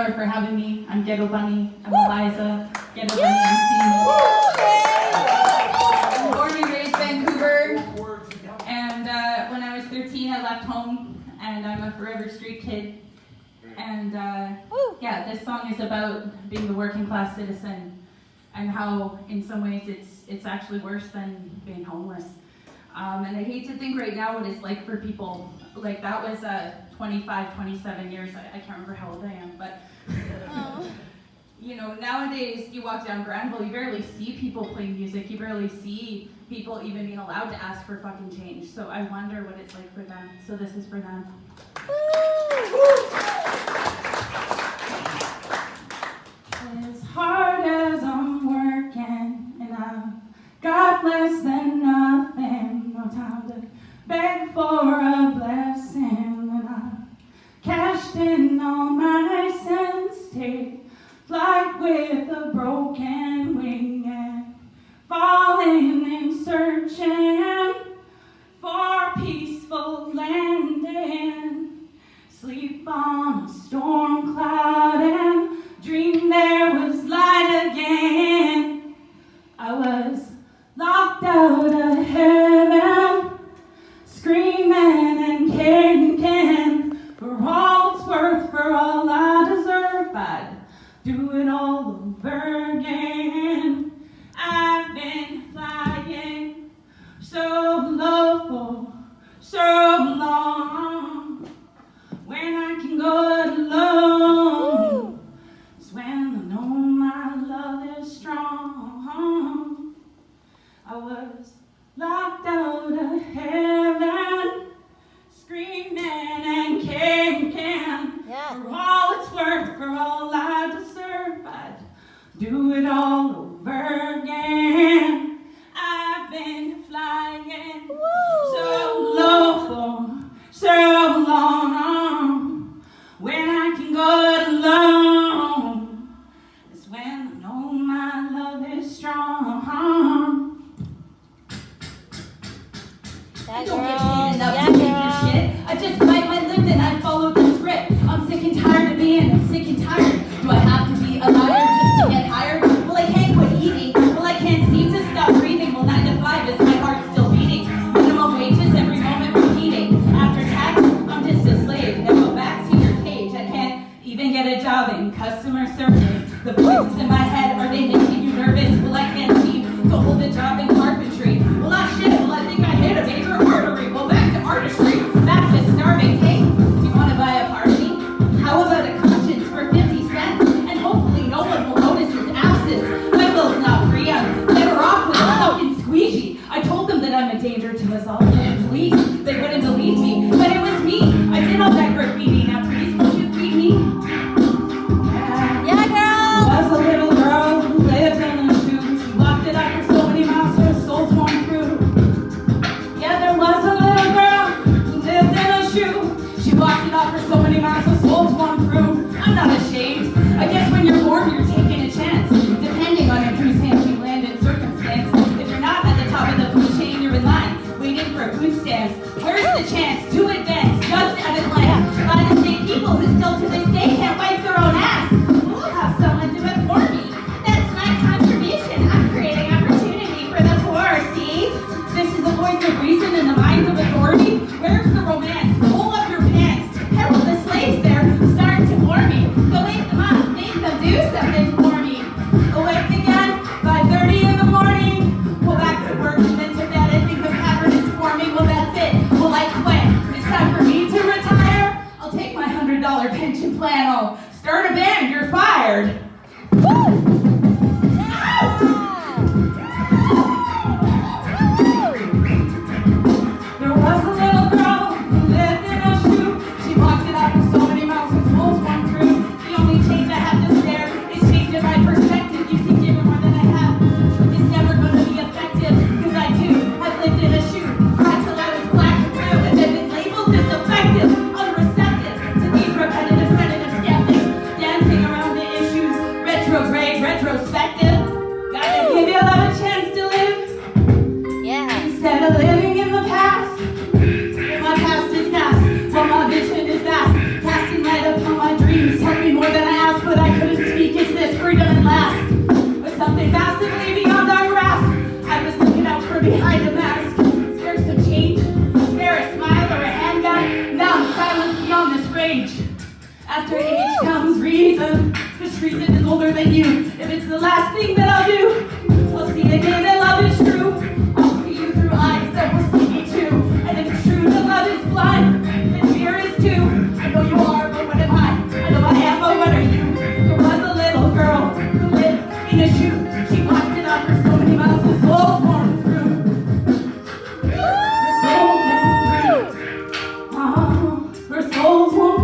Taylor for having me. I'm Ghettobunny. I'm Eliza. Ghettobunny, I'm born and raised Vancouver. And when I was 13, I left home, and I'm a Forever Street kid. And yeah, this song is about being the working class citizen and how, in some ways, it's actually worse than being homeless. And I hate to think right now what it's like for people. Like, that was 25, 27 years. I can't remember how old I am, but you know, nowadays you walk down Granville, you barely see people playing music. You barely see people even being allowed to ask for fucking change. So I wonder what it's like for them. So this is for them. As hard as I'm working, and I've got less than nothing, no time to beg for a blessing, and I've cashed in all my cents, take flight with a broken wing, and falling and searching for peaceful landing, sleep on a storm cloud and dream there was light again. I was locked out of heaven, screaming and kicking for all it's worth, for all I deserve. I'd do it all over again. I've been flying so low for so long. When I can go it alone, it's when I know my love is strong. I was locked out of heaven, screaming and kicking for all it's worth, for all I deserve. I'd do it all over again. I've been flying so low for so long. When I can go it alone, it's when I know my love is strong. I don't get paid enough to take this shit. I just bite my lip and I follow the script. I'm sick and tired of being sick and tired. Do I have to be a liar just to get hired? Well, I can't quit eating. Well, I can't seem to stop breathing. Well, 9 to 5 is my heart still beating. Minimum wages every moment repeating. After tax, I'm just a slave. Now go back to your cage. I can't even get a job in customer service. The voices in my head, are they making you nervous? Well, I can't seem to hold a job in carpentry. Well, not shit. Well, I think I hit a major artery. Well, back to artistry. Back to starving. Hey, do you want to buy a party? How about a conscience for 50 cents? And hopefully no one will notice his absence. My bill's not free. I'm better off with a fucking squeegee. I told them that I'm a danger to us all. And police, they wouldn't believe me. But it was me. I did all that graffiti. Now please, won't you feed me? Yeah, girl! Was a little girl who lived in a shoe. She walked it up for so many miles, her soul torn through. Yeah, there was a little girl who lived in a shoe. She walked it up for so many miles, her soul torn through. I'm not ashamed. I guess when you're born, you're taking a chance, depending on in whose hands you land in circumstance. If you're not at the top of the food chain, you're in line, waiting for food stamps. Where's the chance to advance, judged at a glance by the same people who still to this day can't wipe their own ass? We'll have someone do it for me. That's my contribution. I'm creating opportunity for the poor, see? This is the voice of reason in the minds of authority. Where's the romance? Pull up your pants. Herald the slaves there, start to bore me. Go wake them up, make them do something for me. Awake again, 5:30 in the morning. Go back to work and then to bed. I think the pattern is forming. Well, that's it. Well, I quit. It's time for me to retire. I'll take my $100 pension plan. I'll start a band. You're fired. There was a little girl who lived in a shoe. She walked it out for so many miles, her soul's run through. The only change I have to spare is changing my perspective. You see, giving more than I have is never going to be effective. Because I too have lived in a shoe. Cried till I was black and blue, and then been labeled as defective, unreceptive to these repetitive, sedative skeptics, dancing around the issues. age. After age comes reason, cause reason is older than you. If it's the last thing that I'll do, we'll see again and love is true. I'll see you through eyes that will see me too. And if it's true that love is blind, then fear is too. I know you are, but what am I? I know I am, but what are you? There was a little girl who lived in a shoe. She walked it up for so many miles, her soul torn through. Her soul torn through. Her soul torn